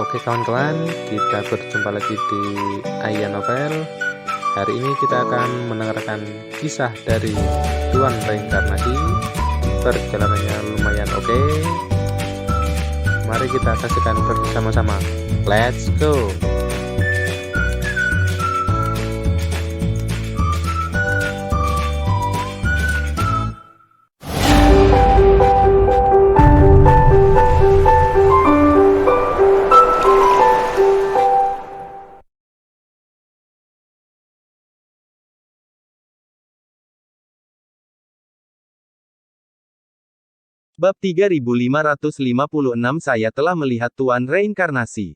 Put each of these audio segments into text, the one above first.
Oke kawan-kawan, kita berjumpa lagi di Aya Novel. Hari ini kita akan mendengarkan kisah dari Tuan Reinkarnasi. Perjalanannya lumayan oke. Mari kita saksikan bersama-sama. Let's go. Bab 3556 Saya telah melihat Tuan Reinkarnasi.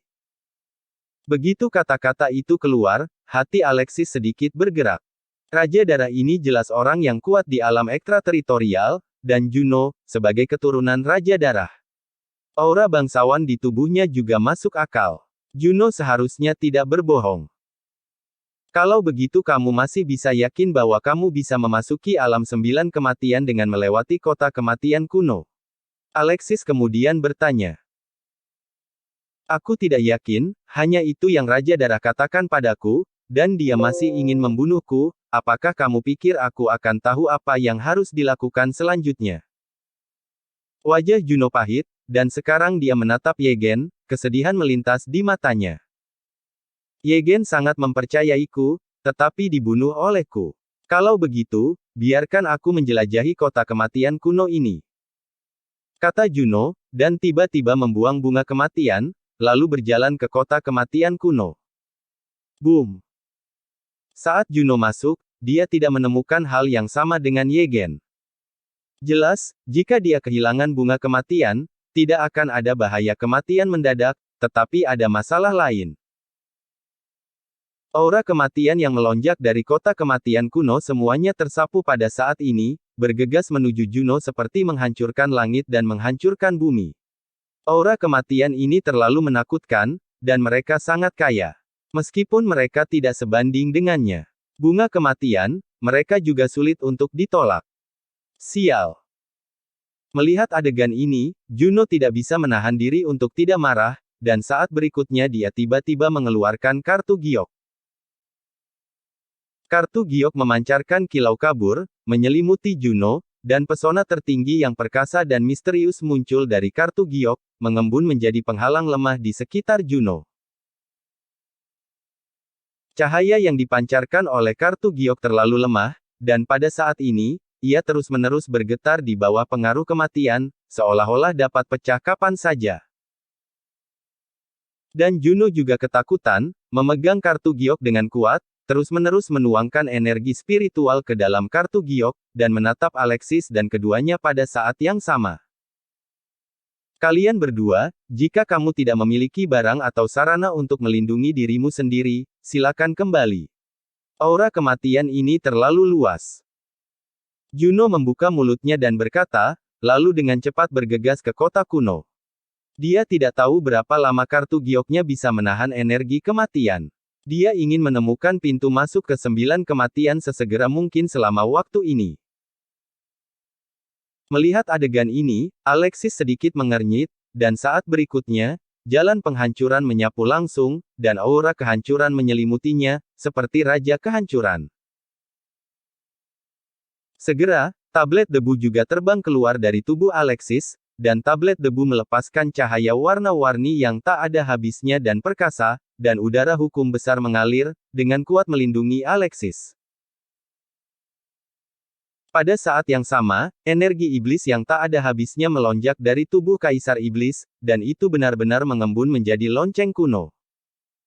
Begitu kata-kata itu keluar, hati Alexis sedikit bergerak. Raja Darah ini jelas orang yang kuat di alam ekstrateritorial, dan Juno, sebagai keturunan Raja Darah. Aura bangsawan di tubuhnya juga masuk akal. Juno seharusnya tidak berbohong. Kalau begitu kamu masih bisa yakin bahwa kamu bisa memasuki alam 9 kematian dengan melewati kota kematian kuno? Alexis kemudian bertanya. Aku tidak yakin, hanya itu yang Raja Darah katakan padaku, dan dia masih ingin membunuhku. Apakah kamu pikir aku akan tahu apa yang harus dilakukan selanjutnya? Wajah Juno pahit, dan sekarang dia menatap Yegen, kesedihan melintas di matanya. Yegen sangat mempercayaiku, tetapi dibunuh olehku. Kalau begitu, biarkan aku menjelajahi kota kematian kuno ini. Kata Juno, dan tiba-tiba membuang bunga kematian, lalu berjalan ke kota kematian kuno. Boom! Saat Juno masuk, dia tidak menemukan hal yang sama dengan Yegen. Jelas, jika dia kehilangan bunga kematian, tidak akan ada bahaya kematian mendadak, tetapi ada masalah lain. Aura kematian yang melonjak dari kota kematian kuno semuanya tersapu pada saat ini, bergegas menuju Juno seperti menghancurkan langit dan menghancurkan bumi. Aura kematian ini terlalu menakutkan, dan mereka sangat kaya. Meskipun mereka tidak sebanding dengannya. Bunga kematian, mereka juga sulit untuk ditolak. Sial. Melihat adegan ini, Juno tidak bisa menahan diri untuk tidak marah, dan saat berikutnya dia tiba-tiba mengeluarkan kartu giok. Kartu giok memancarkan kilau kabur, menyelimuti Juno, dan pesona tertinggi yang perkasa dan misterius muncul dari kartu giok, mengembun menjadi penghalang lemah di sekitar Juno. Cahaya yang dipancarkan oleh kartu giok terlalu lemah, dan pada saat ini, ia terus-menerus bergetar di bawah pengaruh kematian, seolah-olah dapat pecah kapan saja. Dan Juno juga ketakutan, memegang kartu giok dengan kuat, terus-menerus menuangkan energi spiritual ke dalam kartu giok, dan menatap Alexis dan keduanya pada saat yang sama. Kalian berdua, jika kamu tidak memiliki barang atau sarana untuk melindungi dirimu sendiri, silakan kembali. Aura kematian ini terlalu luas. Juno membuka mulutnya dan berkata, lalu dengan cepat bergegas ke kota kuno. Dia tidak tahu berapa lama kartu gioknya bisa menahan energi kematian. Dia ingin menemukan pintu masuk ke 9 kematian sesegera mungkin selama waktu ini. Melihat adegan ini, Alexis sedikit mengernyit, dan saat berikutnya, jalan penghancuran menyapu langsung, dan aura kehancuran menyelimutinya, seperti Raja Kehancuran. Segera, tablet debu juga terbang keluar dari tubuh Alexis, dan tablet debu melepaskan cahaya warna-warni yang tak ada habisnya dan perkasa, dan udara hukum besar mengalir, dengan kuat melindungi Alexis. Pada saat yang sama, energi iblis yang tak ada habisnya melonjak dari tubuh Kaisar Iblis, dan itu benar-benar mengembun menjadi lonceng kuno.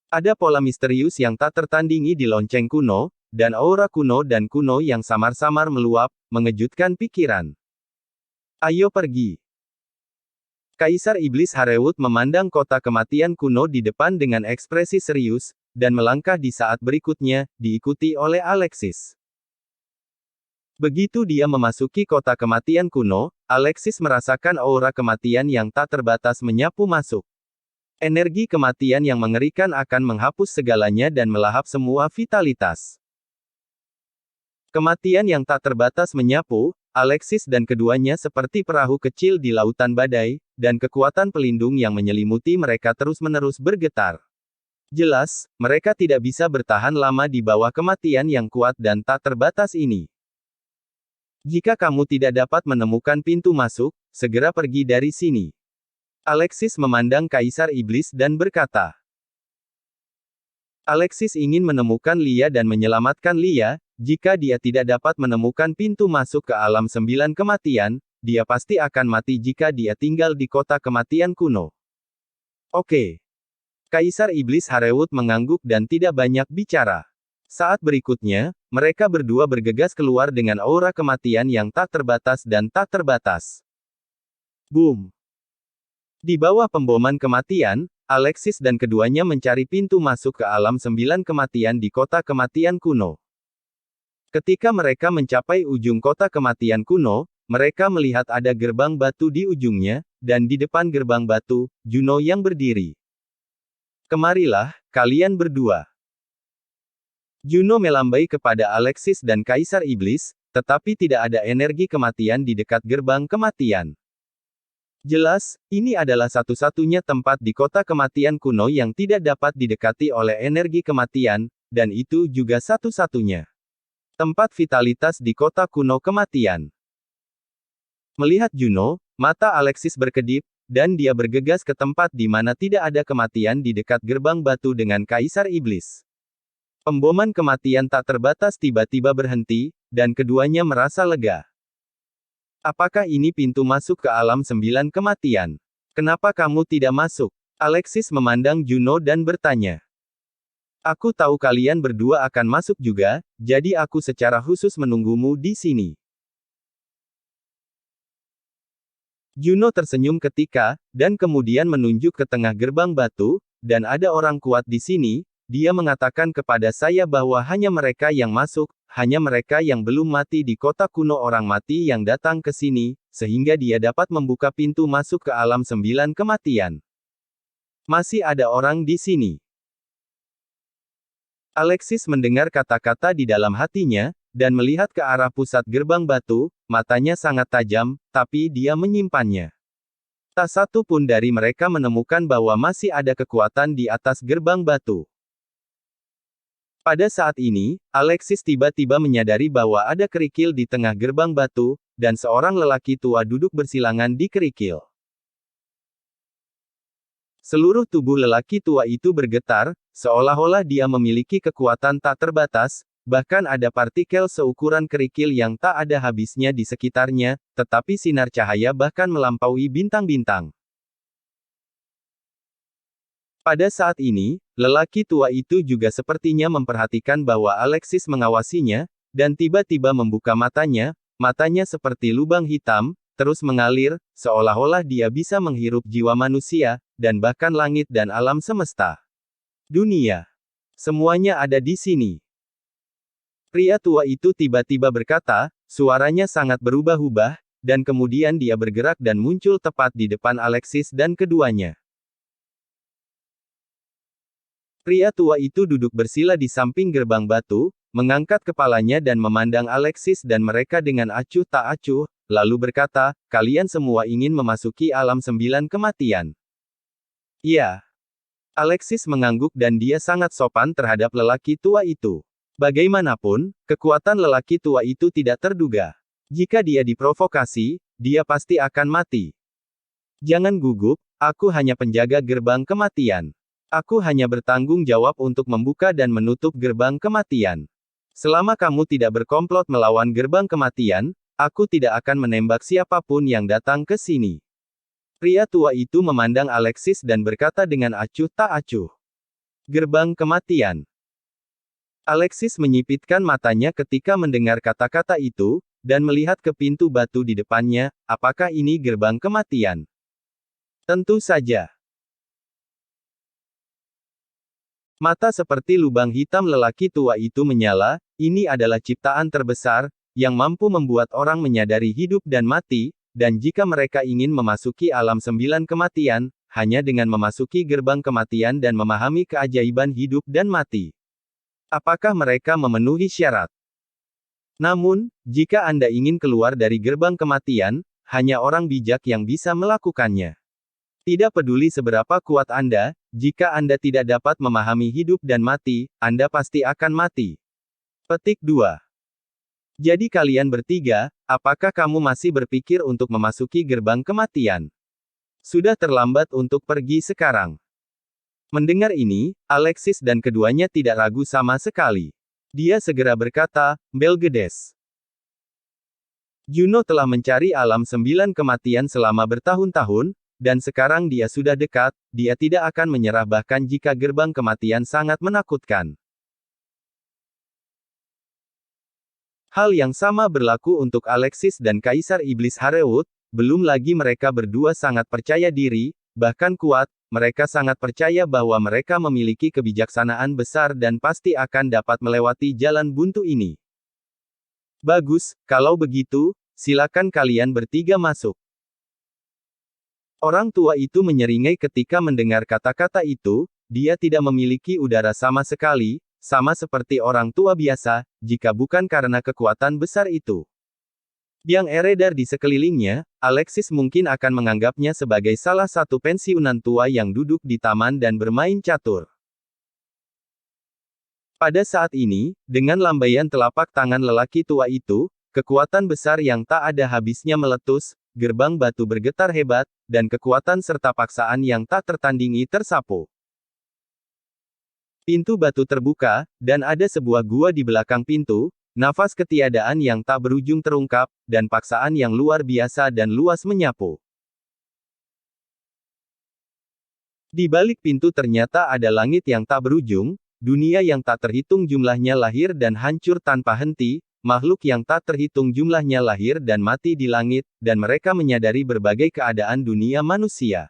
Ada pola misterius yang tak tertandingi di lonceng kuno, dan aura kuno dan kuno yang samar-samar meluap, mengejutkan pikiran. Ayo pergi. Kaisar Iblis Harewut memandang kota kematian kuno di depan dengan ekspresi serius, dan melangkah di saat berikutnya, diikuti oleh Alexis. Begitu dia memasuki kota kematian kuno, Alexis merasakan aura kematian yang tak terbatas menyapu masuk. Energi kematian yang mengerikan akan menghapus segalanya dan melahap semua vitalitas. Kematian yang tak terbatas menyapu, Alexis dan keduanya seperti perahu kecil di lautan badai, dan kekuatan pelindung yang menyelimuti mereka terus-menerus bergetar. Jelas, mereka tidak bisa bertahan lama di bawah kematian yang kuat dan tak terbatas ini. Jika kamu tidak dapat menemukan pintu masuk, segera pergi dari sini. Alexis memandang Kaisar Iblis dan berkata. Alexis ingin menemukan Lia dan menyelamatkan Lia. Jika dia tidak dapat menemukan pintu masuk ke alam 9 kematian, dia pasti akan mati jika dia tinggal di kota kematian kuno. Oke. Kaisar Iblis Harewut mengangguk dan tidak banyak bicara. Saat berikutnya, mereka berdua bergegas keluar dengan aura kematian yang tak terbatas dan tak terbatas. Boom! Di bawah pemboman kematian, Alexis dan keduanya mencari pintu masuk ke alam 9 kematian di kota kematian kuno. Ketika mereka mencapai ujung kota kematian kuno, mereka melihat ada gerbang batu di ujungnya, dan di depan gerbang batu, Juno yang berdiri. Kemarilah, kalian berdua. Juno melambai kepada Alexis dan Kaisar Iblis, tetapi tidak ada energi kematian di dekat gerbang kematian. Jelas, ini adalah satu-satunya tempat di kota kematian kuno yang tidak dapat didekati oleh energi kematian, dan itu juga satu-satunya tempat vitalitas di kota kuno kematian. Melihat Juno, mata Alexis berkedip, dan dia bergegas ke tempat di mana tidak ada kematian di dekat gerbang batu dengan Kaisar Iblis. Pemboman kematian tak terbatas tiba-tiba berhenti, dan keduanya merasa lega. Apakah ini pintu masuk ke alam 9 kematian? Kenapa kamu tidak masuk? Alexis memandang Juno dan bertanya. Aku tahu kalian berdua akan masuk juga, jadi aku secara khusus menunggumu di sini. Juno tersenyum dan kemudian menunjuk ke tengah gerbang batu, dan ada orang kuat di sini. Dia mengatakan kepada saya bahwa hanya mereka yang masuk, hanya mereka yang belum mati di kota kuno orang mati yang datang ke sini, sehingga dia dapat membuka pintu masuk ke alam 9 kematian. Masih ada orang di sini. Alexis mendengar kata-kata di dalam hatinya, dan melihat ke arah pusat gerbang batu, matanya sangat tajam, tapi dia menyimpannya. Tak satu pun dari mereka menemukan bahwa masih ada kekuatan di atas gerbang batu. Pada saat ini, Alexis tiba-tiba menyadari bahwa ada kerikil di tengah gerbang batu, dan seorang lelaki tua duduk bersilangan di kerikil. Seluruh tubuh lelaki tua itu bergetar, seolah-olah dia memiliki kekuatan tak terbatas, bahkan ada partikel seukuran kerikil yang tak ada habisnya di sekitarnya, tetapi sinar cahaya bahkan melampaui bintang-bintang. Pada saat ini, lelaki tua itu juga sepertinya memperhatikan bahwa Alexis mengawasinya, dan tiba-tiba membuka matanya seperti lubang hitam, terus mengalir, seolah-olah dia bisa menghirup jiwa manusia, dan bahkan langit dan alam semesta. Dunia. Semuanya ada di sini. Pria tua itu tiba-tiba berkata, suaranya sangat berubah-ubah, dan kemudian dia bergerak dan muncul tepat di depan Alexis dan keduanya. Pria tua itu duduk bersila di samping gerbang batu, mengangkat kepalanya dan memandang Alexis dan mereka dengan acuh tak acuh, lalu berkata, kalian semua ingin memasuki alam 9 kematian. Iya. Alexis mengangguk dan dia sangat sopan terhadap lelaki tua itu. Bagaimanapun, kekuatan lelaki tua itu tidak terduga. Jika dia diprovokasi, dia pasti akan mati. Jangan gugup, aku hanya penjaga gerbang kematian. Aku hanya bertanggung jawab untuk membuka dan menutup gerbang kematian. Selama kamu tidak berkomplot melawan gerbang kematian, aku tidak akan menembak siapapun yang datang ke sini. Pria tua itu memandang Alexis dan berkata dengan acuh tak acuh. Gerbang kematian. Alexis menyipitkan matanya ketika mendengar kata-kata itu, dan melihat ke pintu batu di depannya. Apakah ini gerbang kematian? Tentu saja. Mata seperti lubang hitam lelaki tua itu menyala. Ini adalah ciptaan terbesar, yang mampu membuat orang menyadari hidup dan mati, dan jika mereka ingin memasuki alam 9 kematian, hanya dengan memasuki gerbang kematian dan memahami keajaiban hidup dan mati. Apakah mereka memenuhi syarat? Namun, jika Anda ingin keluar dari gerbang kematian, hanya orang bijak yang bisa melakukannya. Tidak peduli seberapa kuat Anda, jika Anda tidak dapat memahami hidup dan mati, Anda pasti akan mati. Petik 2. Jadi kalian bertiga, apakah kamu masih berpikir untuk memasuki gerbang kematian? Sudah terlambat untuk pergi sekarang. Mendengar ini, Alexis dan keduanya tidak ragu sama sekali. Dia segera berkata, Belgedes. Juno telah mencari alam 9 kematian selama bertahun-tahun, dan sekarang dia sudah dekat, dia tidak akan menyerah bahkan jika gerbang kematian sangat menakutkan. Hal yang sama berlaku untuk Alexis dan Kaisar Iblis Harewut, belum lagi mereka berdua sangat percaya diri, bahkan kuat, mereka sangat percaya bahwa mereka memiliki kebijaksanaan besar dan pasti akan dapat melewati jalan buntu ini. Bagus, kalau begitu, silakan kalian bertiga masuk. Orang tua itu menyeringai ketika mendengar kata-kata itu, dia tidak memiliki udara sama sekali, sama seperti orang tua biasa, jika bukan karena kekuatan besar itu. Yang beredar di sekelilingnya, Alexis mungkin akan menganggapnya sebagai salah satu pensiunan tua yang duduk di taman dan bermain catur. Pada saat ini, dengan lambaian telapak tangan lelaki tua itu, kekuatan besar yang tak ada habisnya meletus, gerbang batu bergetar hebat, dan kekuatan serta paksaan yang tak tertandingi tersapu. Pintu batu terbuka, dan ada sebuah gua di belakang pintu, nafas ketiadaan yang tak berujung terungkap, dan paksaan yang luar biasa dan luas menyapu. Di balik pintu ternyata ada langit yang tak berujung, dunia yang tak terhitung jumlahnya lahir dan hancur tanpa henti, makhluk yang tak terhitung jumlahnya lahir dan mati di langit, dan mereka menyadari berbagai keadaan dunia manusia.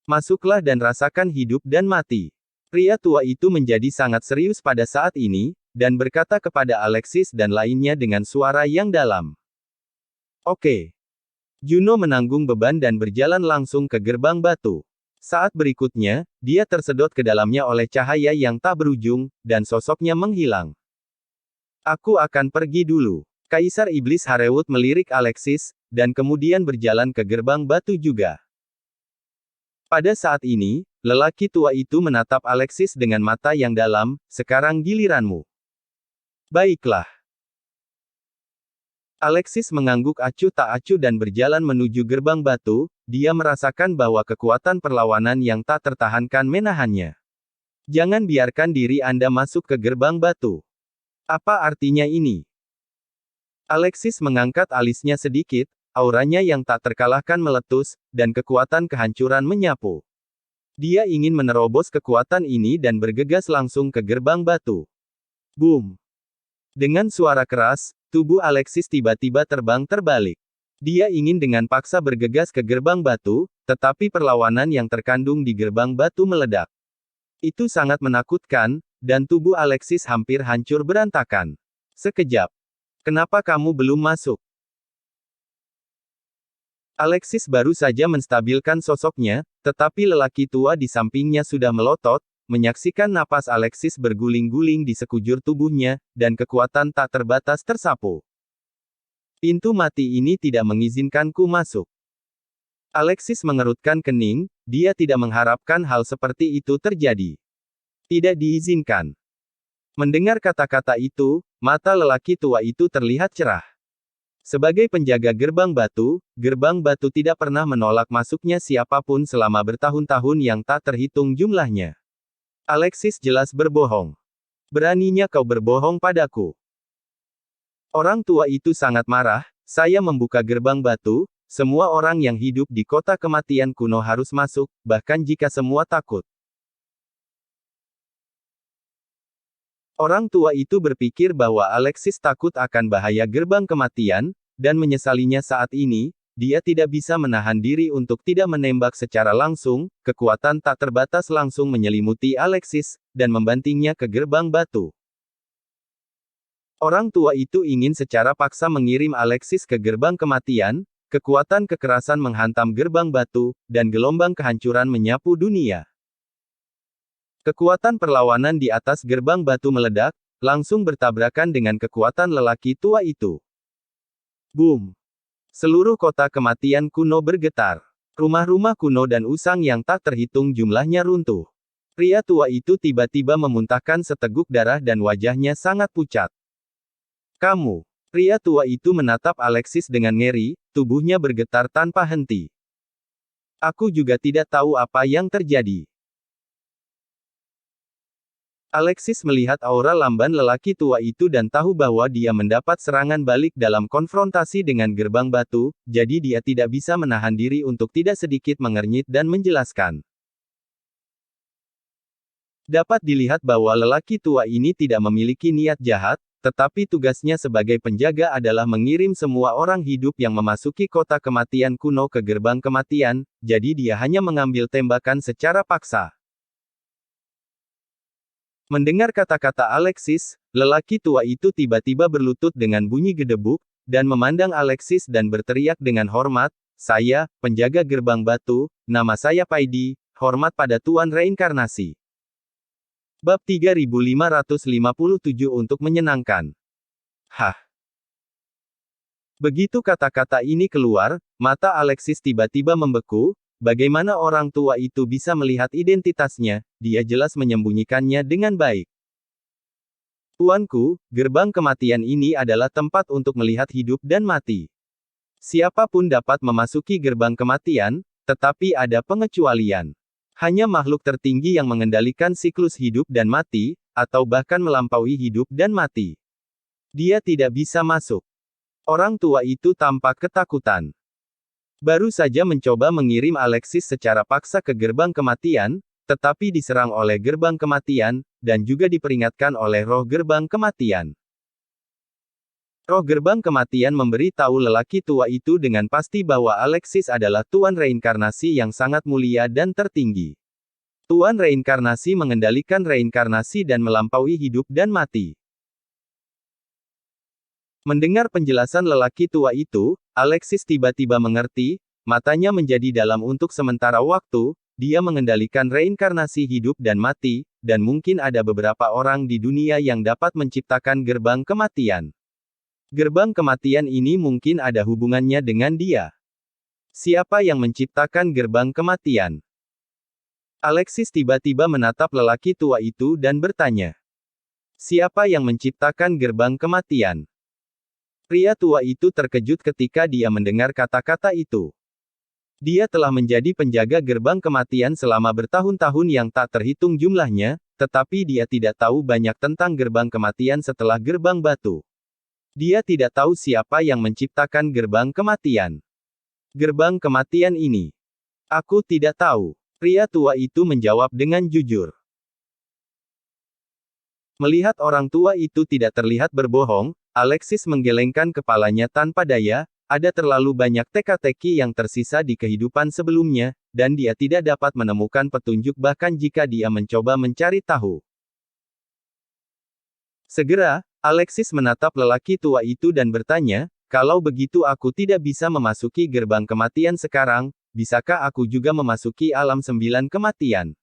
Masuklah dan rasakan hidup dan mati. Pria tua itu menjadi sangat serius pada saat ini, dan berkata kepada Alexis dan lainnya dengan suara yang dalam. Oke. Juno menanggung beban dan berjalan langsung ke gerbang batu. Saat berikutnya, dia tersedot ke dalamnya oleh cahaya yang tak berujung, dan sosoknya menghilang. Aku akan pergi dulu. Kaisar Iblis Harewut melirik Alexis, dan kemudian berjalan ke gerbang batu juga. Pada saat ini, lelaki tua itu menatap Alexis dengan mata yang dalam, sekarang giliranmu. Baiklah. Alexis mengangguk acuh tak acuh dan berjalan menuju gerbang batu, dia merasakan bahwa kekuatan perlawanan yang tak tertahankan menahannya. Jangan biarkan diri Anda masuk ke gerbang batu. Apa artinya ini? Alexis mengangkat alisnya sedikit, auranya yang tak terkalahkan meletus, dan kekuatan kehancuran menyapu. Dia ingin menerobos kekuatan ini dan bergegas langsung ke gerbang batu. Boom! Dengan suara keras, tubuh Alexis tiba-tiba terbang terbalik. Dia ingin dengan paksa bergegas ke gerbang batu, tetapi perlawanan yang terkandung di gerbang batu meledak. Itu sangat menakutkan, dan tubuh Alexis hampir hancur berantakan. Sekejap. Kenapa kamu belum masuk? Alexis baru saja menstabilkan sosoknya, tetapi lelaki tua di sampingnya sudah melotot, menyaksikan napas Alexis berguling-guling di sekujur tubuhnya, dan kekuatan tak terbatas tersapu. Pintu mati ini tidak mengizinkanku masuk. Alexis mengerutkan kening, dia tidak mengharapkan hal seperti itu terjadi. Tidak diizinkan. Mendengar kata-kata itu, mata lelaki tua itu terlihat cerah. Sebagai penjaga gerbang batu tidak pernah menolak masuknya siapapun selama bertahun-tahun yang tak terhitung jumlahnya. Alexis jelas berbohong. Beraninya kau berbohong padaku. Orang tua itu sangat marah, saya membuka gerbang batu, semua orang yang hidup di kota kematian kuno harus masuk, bahkan jika semua takut. Orang tua itu berpikir bahwa Alexis takut akan bahaya gerbang kematian, dan menyesalinya saat ini, dia tidak bisa menahan diri untuk tidak menembak secara langsung, kekuatan tak terbatas langsung menyelimuti Alexis, dan membantingnya ke gerbang batu. Orang tua itu ingin secara paksa mengirim Alexis ke gerbang kematian, kekuatan kekerasan menghantam gerbang batu, dan gelombang kehancuran menyapu dunia. Kekuatan perlawanan di atas gerbang batu meledak, langsung bertabrakan dengan kekuatan lelaki tua itu. Boom! Seluruh kota kematian kuno bergetar. Rumah-rumah kuno dan usang yang tak terhitung jumlahnya runtuh. Pria tua itu tiba-tiba memuntahkan seteguk darah dan wajahnya sangat pucat. Kamu. Pria tua itu menatap Alexis dengan ngeri, tubuhnya bergetar tanpa henti. Aku juga tidak tahu apa yang terjadi. Alexis melihat aura lamban lelaki tua itu dan tahu bahwa dia mendapat serangan balik dalam konfrontasi dengan gerbang batu, jadi dia tidak bisa menahan diri untuk tidak sedikit mengernyit dan menjelaskan. Dapat dilihat bahwa lelaki tua ini tidak memiliki niat jahat, tetapi tugasnya sebagai penjaga adalah mengirim semua orang hidup yang memasuki kota kematian kuno ke gerbang kematian, jadi dia hanya mengambil tembakan secara paksa. Mendengar kata-kata Alexis, lelaki tua itu tiba-tiba berlutut dengan bunyi gedebuk, dan memandang Alexis dan berteriak dengan hormat, "Saya, penjaga gerbang batu, nama saya Paidi, hormat pada Tuan Reinkarnasi." Bab 3557 untuk menyenangkan. Hah! Begitu kata-kata ini keluar, mata Alexis tiba-tiba membeku. Bagaimana orang tua itu bisa melihat identitasnya? Dia jelas menyembunyikannya dengan baik. Tuanku, gerbang kematian ini adalah tempat untuk melihat hidup dan mati. Siapapun dapat memasuki gerbang kematian, tetapi ada pengecualian. Hanya makhluk tertinggi yang mengendalikan siklus hidup dan mati, atau bahkan melampaui hidup dan mati. Dia tidak bisa masuk. Orang tua itu tampak ketakutan. Baru saja mencoba mengirim Alexis secara paksa ke gerbang kematian, tetapi diserang oleh gerbang kematian, dan juga diperingatkan oleh roh gerbang kematian. Roh gerbang kematian memberi tahu lelaki tua itu dengan pasti bahwa Alexis adalah Tuan Reinkarnasi yang sangat mulia dan tertinggi. Tuan Reinkarnasi mengendalikan reinkarnasi dan melampaui hidup dan mati. Mendengar penjelasan lelaki tua itu, Alexis tiba-tiba mengerti, matanya menjadi dalam untuk sementara waktu, dia mengendalikan reinkarnasi hidup dan mati, dan mungkin ada beberapa orang di dunia yang dapat menciptakan gerbang kematian. Gerbang kematian ini mungkin ada hubungannya dengan dia. Siapa yang menciptakan gerbang kematian? Alexis tiba-tiba menatap lelaki tua itu dan bertanya. Siapa yang menciptakan gerbang kematian? Pria tua itu terkejut ketika dia mendengar kata-kata itu. Dia telah menjadi penjaga gerbang kematian selama bertahun-tahun yang tak terhitung jumlahnya, tetapi dia tidak tahu banyak tentang gerbang kematian setelah gerbang batu. Dia tidak tahu siapa yang menciptakan gerbang kematian. Gerbang kematian ini. Aku tidak tahu. Pria tua itu menjawab dengan jujur. Melihat orang tua itu tidak terlihat berbohong, Alexis menggelengkan kepalanya tanpa daya, ada terlalu banyak teka-teki yang tersisa di kehidupan sebelumnya, dan dia tidak dapat menemukan petunjuk bahkan jika dia mencoba mencari tahu. Segera, Alexis menatap lelaki tua itu dan bertanya, kalau begitu aku tidak bisa memasuki gerbang kematian sekarang, bisakah aku juga memasuki alam 9 kematian?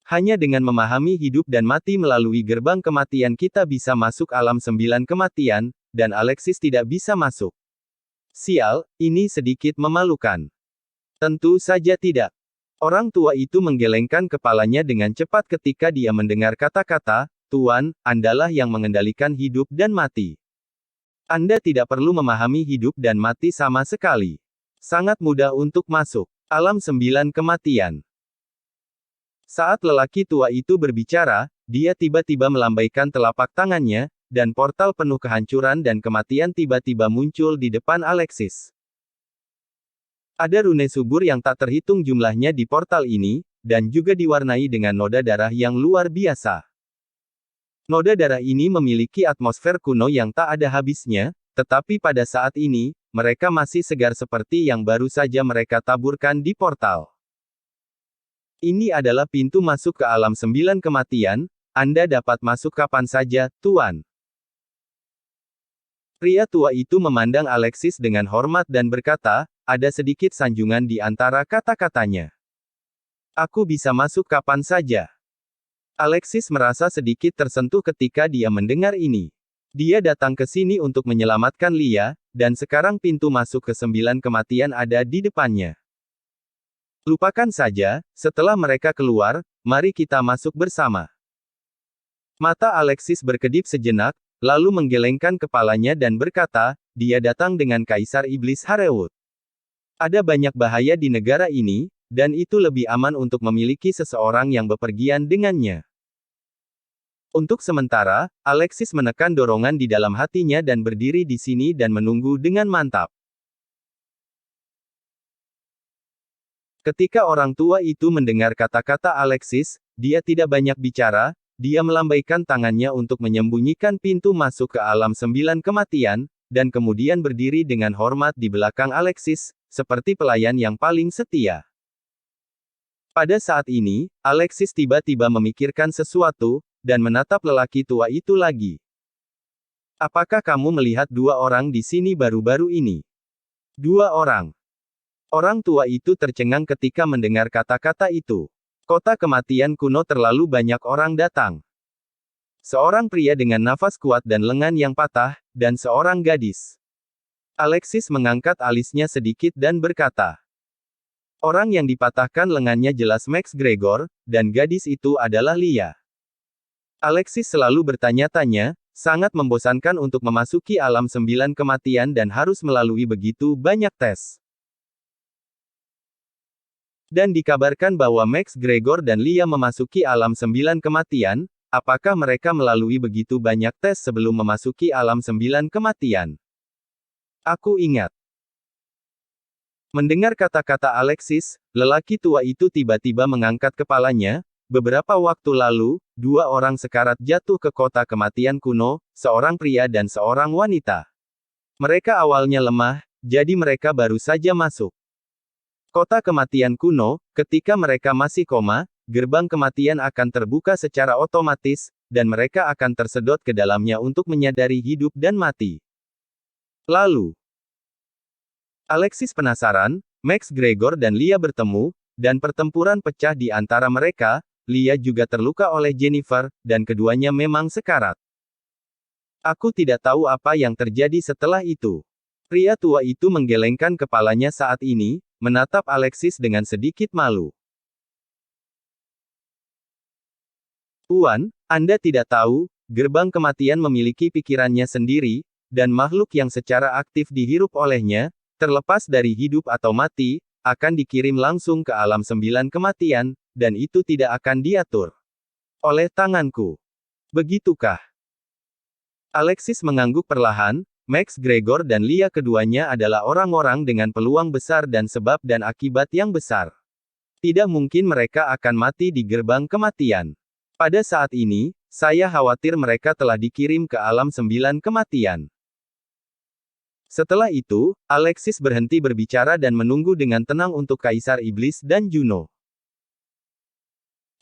Hanya dengan memahami hidup dan mati melalui gerbang kematian kita bisa masuk alam 9 kematian, dan Alexis tidak bisa masuk. Sial, ini sedikit memalukan. Tentu saja tidak. Orang tua itu menggelengkan kepalanya dengan cepat ketika dia mendengar kata-kata, Tuan, Andalah yang mengendalikan hidup dan mati. Anda tidak perlu memahami hidup dan mati sama sekali. Sangat mudah untuk masuk alam 9 kematian. Saat lelaki tua itu berbicara, dia tiba-tiba melambaikan telapak tangannya, dan portal penuh kehancuran dan kematian tiba-tiba muncul di depan Alexis. Ada rune subur yang tak terhitung jumlahnya di portal ini, dan juga diwarnai dengan noda darah yang luar biasa. Noda darah ini memiliki atmosfer kuno yang tak ada habisnya, tetapi pada saat ini, mereka masih segar seperti yang baru saja mereka taburkan di portal. Ini adalah pintu masuk ke alam 9 kematian, Anda dapat masuk kapan saja, Tuan. Pria tua itu memandang Alexis dengan hormat dan berkata, ada sedikit sanjungan di antara kata-katanya. Aku bisa masuk kapan saja. Alexis merasa sedikit tersentuh ketika dia mendengar ini. Dia datang ke sini untuk menyelamatkan Lia, dan sekarang pintu masuk ke 9 kematian ada di depannya. Lupakan saja, setelah mereka keluar, mari kita masuk bersama. Mata Alexis berkedip sejenak, lalu menggelengkan kepalanya dan berkata, dia datang dengan Kaisar Iblis Harewut. Ada banyak bahaya di negara ini, dan itu lebih aman untuk memiliki seseorang yang bepergian dengannya. Untuk sementara, Alexis menekan dorongan di dalam hatinya dan berdiri di sini dan menunggu dengan mantap. Ketika orang tua itu mendengar kata-kata Alexis, dia tidak banyak bicara, dia melambaikan tangannya untuk menyembunyikan pintu masuk ke alam 9 kematian, dan kemudian berdiri dengan hormat di belakang Alexis, seperti pelayan yang paling setia. Pada saat ini, Alexis tiba-tiba memikirkan sesuatu, dan menatap lelaki tua itu lagi. Apakah kamu melihat dua orang di sini baru-baru ini? Dua orang. Orang tua itu tercengang ketika mendengar kata-kata itu. Kota kematian kuno terlalu banyak orang datang. Seorang pria dengan nafas kuat dan lengan yang patah, dan seorang gadis. Alexis mengangkat alisnya sedikit dan berkata, orang yang dipatahkan lengannya jelas Max Gregor, dan gadis itu adalah Lia. Alexis selalu bertanya-tanya, sangat membosankan untuk memasuki alam 9 kematian dan harus melalui begitu banyak tes. Dan dikabarkan bahwa Max Gregor dan Lia memasuki alam 9 kematian, apakah mereka melalui begitu banyak tes sebelum memasuki alam 9 kematian? Aku ingat. Mendengar kata-kata Alexis, lelaki tua itu tiba-tiba mengangkat kepalanya. Beberapa waktu lalu, dua orang sekarat jatuh ke kota kematian kuno, seorang pria dan seorang wanita. Mereka awalnya lemah, jadi mereka baru saja masuk. Kota kematian kuno, ketika mereka masih koma, gerbang kematian akan terbuka secara otomatis, dan mereka akan tersedot ke dalamnya untuk menyadari hidup dan mati. Lalu, Alexis penasaran, Max Gregor dan Lia bertemu, dan pertempuran pecah di antara mereka. Lia juga terluka oleh Jennifer, dan keduanya memang sekarat. Aku tidak tahu apa yang terjadi setelah itu. Pria tua itu menggelengkan kepalanya saat ini, menatap Alexis dengan sedikit malu. Tuan, Anda tidak tahu, gerbang kematian memiliki pikirannya sendiri, dan makhluk yang secara aktif dihirup olehnya, terlepas dari hidup atau mati, akan dikirim langsung ke alam 9 kematian, dan itu tidak akan diatur oleh tanganku. Begitukah? Alexis mengangguk perlahan. Max Gregor dan Lia keduanya adalah orang-orang dengan peluang besar dan sebab dan akibat yang besar. Tidak mungkin mereka akan mati di gerbang kematian. Pada saat ini, saya khawatir mereka telah dikirim ke alam 9 kematian. Setelah itu, Alexis berhenti berbicara dan menunggu dengan tenang untuk Kaisar Iblis dan Juno.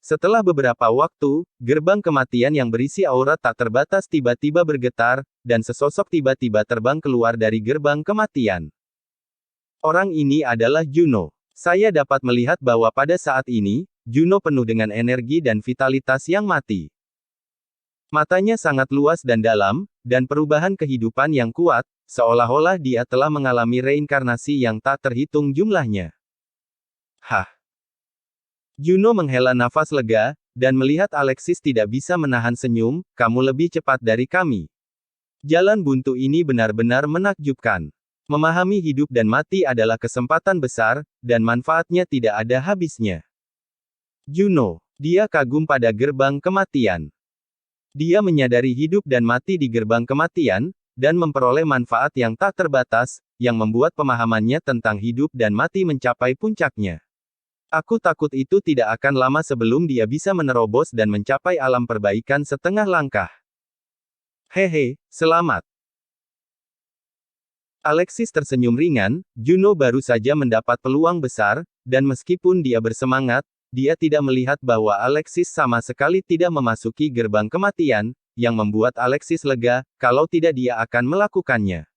Setelah beberapa waktu, gerbang kematian yang berisi aura tak terbatas tiba-tiba bergetar, dan sesosok tiba-tiba terbang keluar dari gerbang kematian. Orang ini adalah Juno. Saya dapat melihat bahwa pada saat ini, Juno penuh dengan energi dan vitalitas yang mati. Matanya sangat luas dan dalam, dan perubahan kehidupan yang kuat, seolah-olah dia telah mengalami reinkarnasi yang tak terhitung jumlahnya. Hah! Juno menghela nafas lega, dan melihat Alexis tidak bisa menahan senyum, kamu lebih cepat dari kami. Jalan buntu ini benar-benar menakjubkan. Memahami hidup dan mati adalah kesempatan besar, dan manfaatnya tidak ada habisnya. Juno, dia kagum pada gerbang kematian. Dia menyadari hidup dan mati di gerbang kematian, dan memperoleh manfaat yang tak terbatas, yang membuat pemahamannya tentang hidup dan mati mencapai puncaknya. Aku takut itu tidak akan lama sebelum dia bisa menerobos dan mencapai alam perbaikan setengah langkah. Hehe, selamat. Alexis tersenyum ringan, Juno baru saja mendapat peluang besar, dan meskipun dia bersemangat, dia tidak melihat bahwa Alexis sama sekali tidak memasuki gerbang kematian, yang membuat Alexis lega, kalau tidak dia akan melakukannya.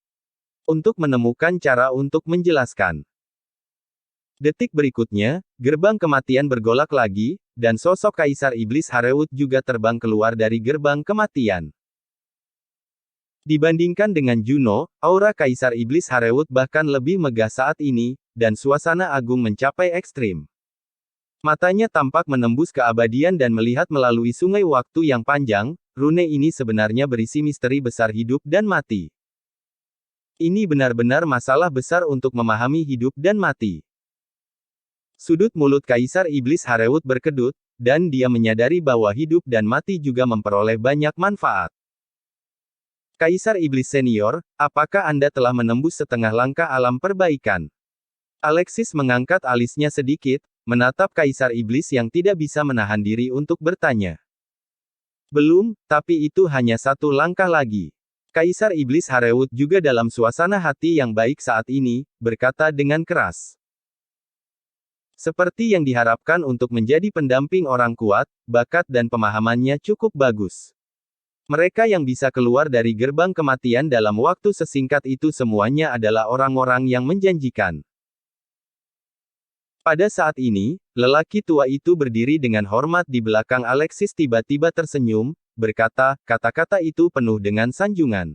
Untuk menemukan cara untuk menjelaskan. Detik berikutnya, gerbang kematian bergolak lagi, dan sosok Kaisar Iblis Harewut juga terbang keluar dari gerbang kematian. Dibandingkan dengan Juno, aura Kaisar Iblis Harewut bahkan lebih megah saat ini, dan suasana agung mencapai ekstrim. Matanya tampak menembus keabadian dan melihat melalui sungai waktu yang panjang. Rune ini sebenarnya berisi misteri besar hidup dan mati. Ini benar-benar masalah besar untuk memahami hidup dan mati. Sudut mulut Kaisar Iblis Harewut berkedut, dan dia menyadari bahwa hidup dan mati juga memperoleh banyak manfaat. Kaisar Iblis Senior, apakah Anda telah menembus setengah langkah alam perbaikan? Alexis mengangkat alisnya sedikit, menatap Kaisar Iblis yang tidak bisa menahan diri untuk bertanya. Belum, tapi itu hanya satu langkah lagi. Kaisar Iblis Harewut juga dalam suasana hati yang baik saat ini, berkata dengan keras. Seperti yang diharapkan untuk menjadi pendamping orang kuat, bakat dan pemahamannya cukup bagus. Mereka yang bisa keluar dari gerbang kematian dalam waktu sesingkat itu semuanya adalah orang-orang yang menjanjikan. Pada saat ini, lelaki tua itu berdiri dengan hormat di belakang Alexis tiba-tiba tersenyum, berkata, kata-kata itu penuh dengan sanjungan.